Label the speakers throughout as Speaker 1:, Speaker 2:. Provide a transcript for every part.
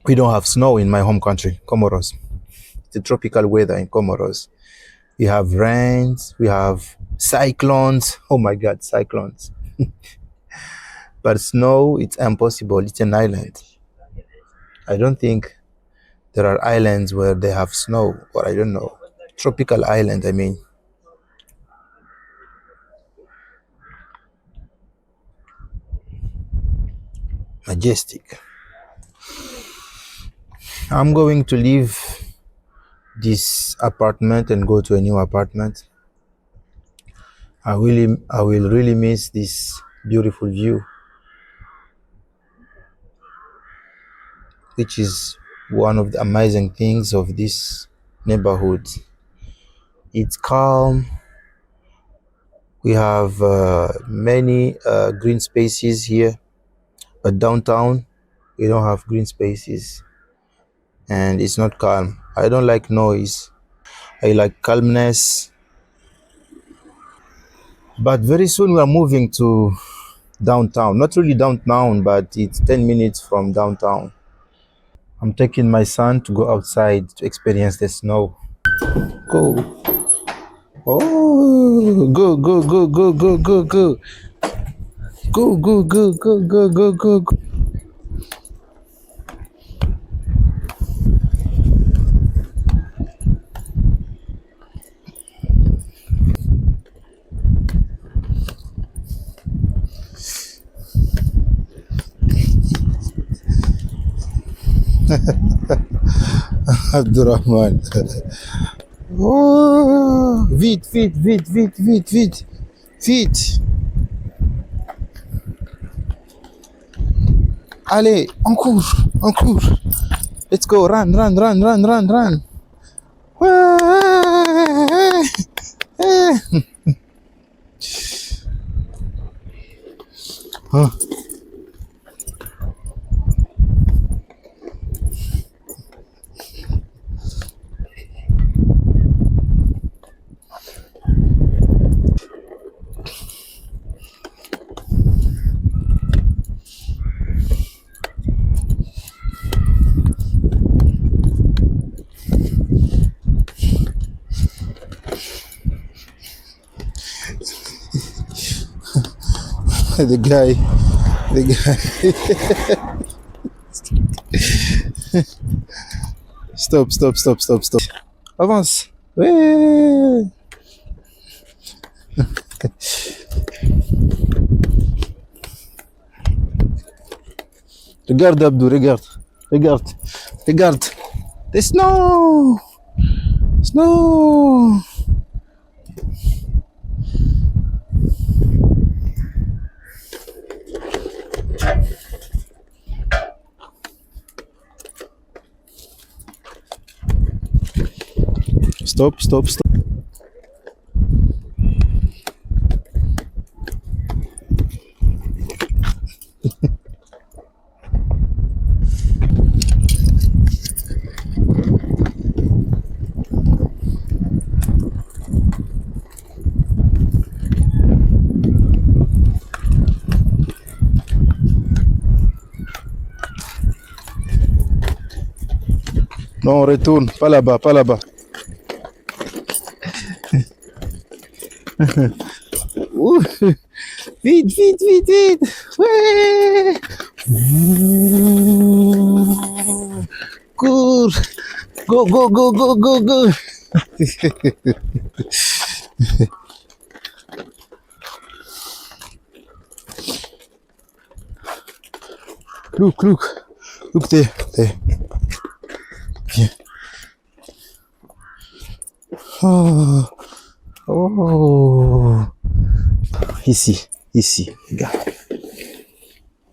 Speaker 1: We don't have snow in my home country, Comoros. It's a tropical weather in Comoros. We have rains, we have cyclones. Oh my God, cyclones. But snow, it's impossible. It's an island. I don't think there are islands where they have snow, or I don't know. Tropical island, I mean. Majestic. I'm going to leave this apartment and go to a new apartment. I will really miss this beautiful view, which is one of the amazing things of this neighborhood. It's calm. We have many green spaces here, but downtown we don't have green spaces, and it's not calm. I don't like noise. I like calmness. But very soon we are moving to downtown. Not really downtown, but it's 10 minutes from downtown. I'm taking my son to go outside to experience the snow. Go. Oh, go, go, go, go, go, go, go. Go, go, go, go, go, go, go, go. Abdurrahman. Oh, vite, vite, vite, vite, vite, vite, vite. Allez, on court, on court. Let's go, run, run, run, run, run, run. Huh. The guy. Stop. Avance. Ouais. Regarde Abdou, regarde. The snow. Stop. Non, retourne, pas là-bas. Ouh. Vite. Ouais. Cours. Go. Look there. Viens. Oh. Ici, regarde.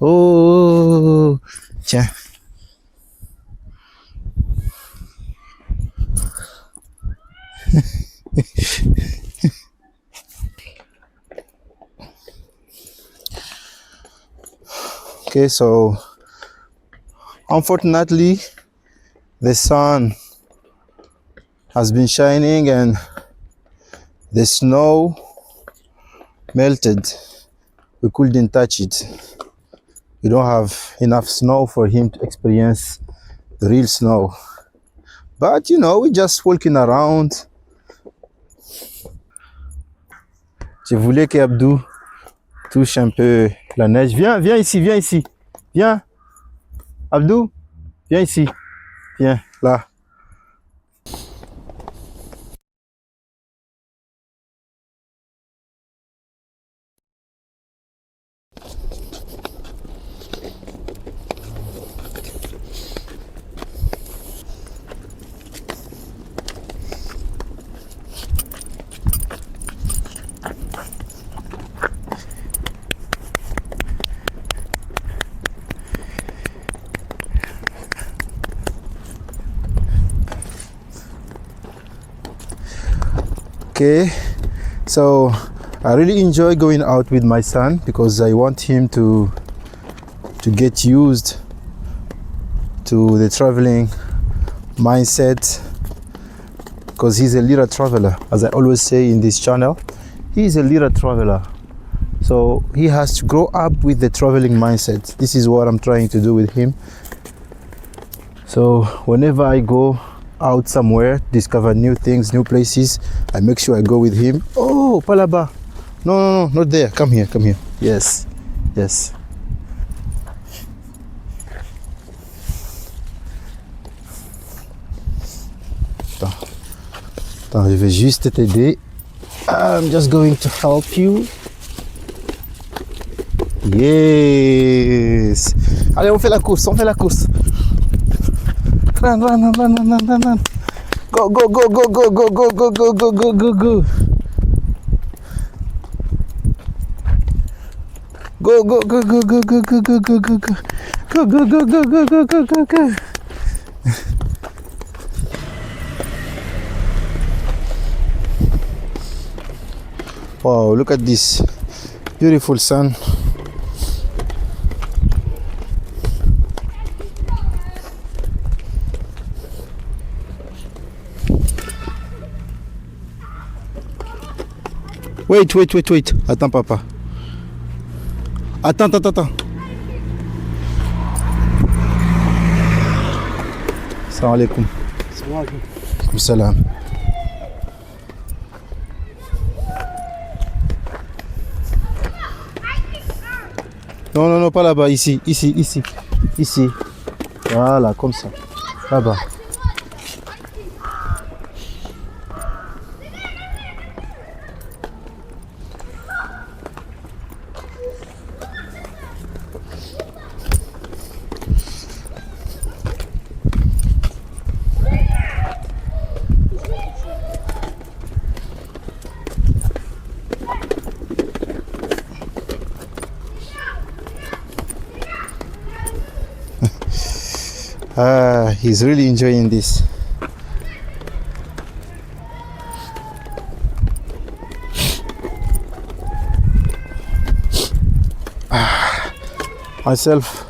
Speaker 1: Oh, tiens. Okay, so unfortunately the sun has been shining and the snow melted. We couldn't touch it. We don't have enough snow for him to experience the real snow. But you know, we're just walking around. Je voulais qu'Abdou touche un peu la neige. Viens, viens ici, viens ici. Viens. Abdou, viens ici. Viens, là. Okay, so I really enjoy going out with my son because I want him to get used to the traveling mindset, because he's a little traveler. As I always say in this channel, he's a little traveler, so he has to grow up with the traveling mindset. This is what I'm trying to do with him. So whenever I go out somewhere, discover new things, new places, I make sure I go with him. Oh, Palaba. No, no, no, not there. Come here, come here. Yes, yes. Attends, je vais juste t'aider. I'm just going to help you. Yes. Allez, on fait la course, on fait la course. Run, run, run, run, run, run, run. Go, go, go, go, go, go, go, go, go, go, go, go, go. Go, go, go, go, go, go, go, go, go, go, go. Go, go, go, go, go, go, go, go, go. Wow, look at this beautiful sun. Wait, wait, wait, wait. Attends, papa. Attends, attends, attends. Salam alaikum. Salam alaikum. Salam. Non, non, non, pas là-bas. Ici, ici, ici. Ici. Voilà, comme ça. Là-bas. He's really enjoying this. Myself,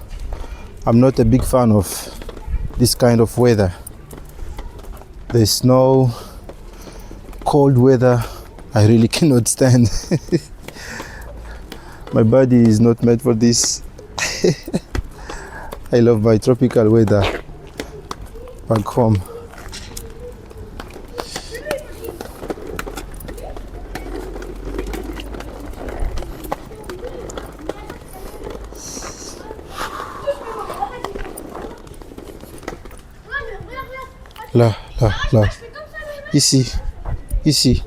Speaker 1: I'm not a big fan of this kind of weather. The snow, cold weather, I really cannot stand. My body is not made for this. I love my tropical weather back home. Là, là, là. Ici, ici.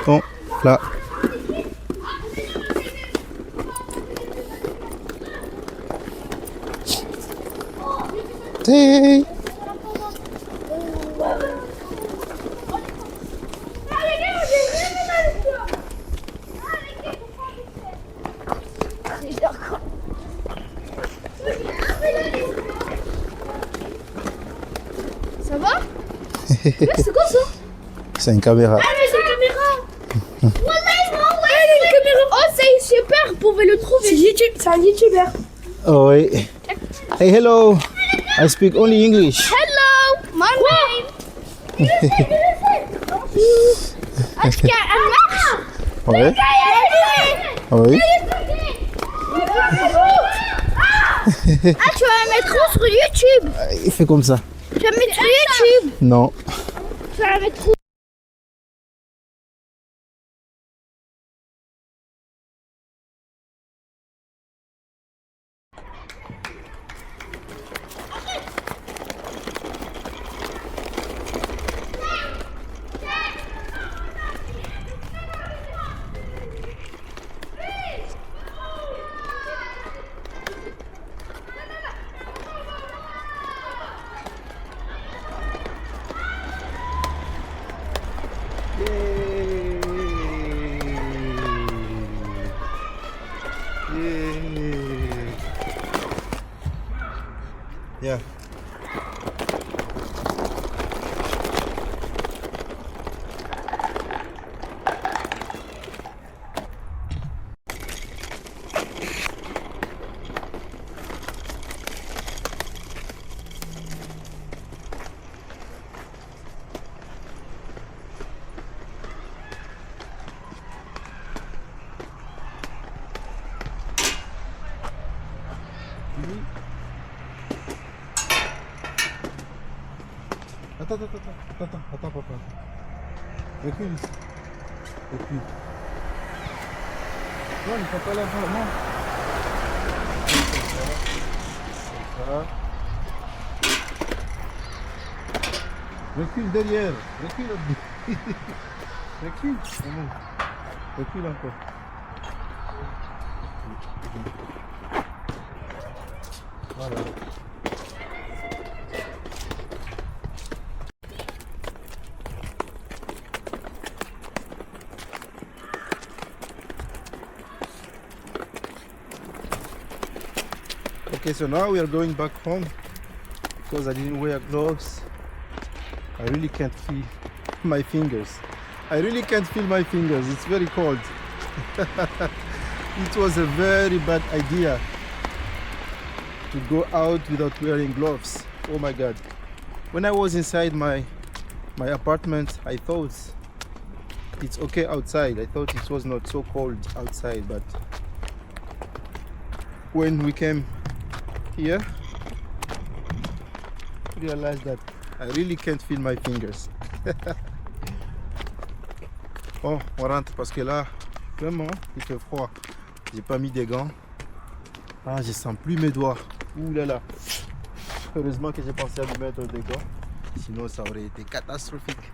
Speaker 1: Bon, là. Hey.
Speaker 2: Ça va? C'est quoi ça?
Speaker 1: C'est une caméra.
Speaker 2: Ah mais c'est une caméra. Une caméra. Oh c'est super, vous pouvez le trouver. C'est YouTube, c'est un YouTuber.
Speaker 1: Oh oui. Hey, hello. I speak only English.
Speaker 2: Hello, my name. Est-ce qu'il y a un match?
Speaker 1: Oui. Oui.
Speaker 2: Ah, tu vas la mettre où sur YouTube?
Speaker 1: Il fait comme ça.
Speaker 2: Tu vas la mettre sur YouTube?
Speaker 1: Non.
Speaker 2: Tu vas la mettre où?
Speaker 1: Yeah. Attends, papa. Recule ici. Recule. Non, il faut pas la faire, non. Comme ça. Recule derrière. Recule. Recule. Recule encore. Voilà. Okay, so now we are going back home because I didn't wear gloves. I really can't feel my fingers. It's very cold. It was a very bad idea to go out without wearing gloves. Oh my God. When I was inside my apartment, I thought it's okay outside. I thought it was not so cold outside, but when we came here, I realized that I really can't feel my fingers. Bon, on rentre parce que là, vraiment, il fait froid. J'ai pas mis des gants. Ah, je sens plus mes doigts. Ouh là là. Heureusement que j'ai pensé à lui mettre des gants. Sinon, ça aurait été catastrophique.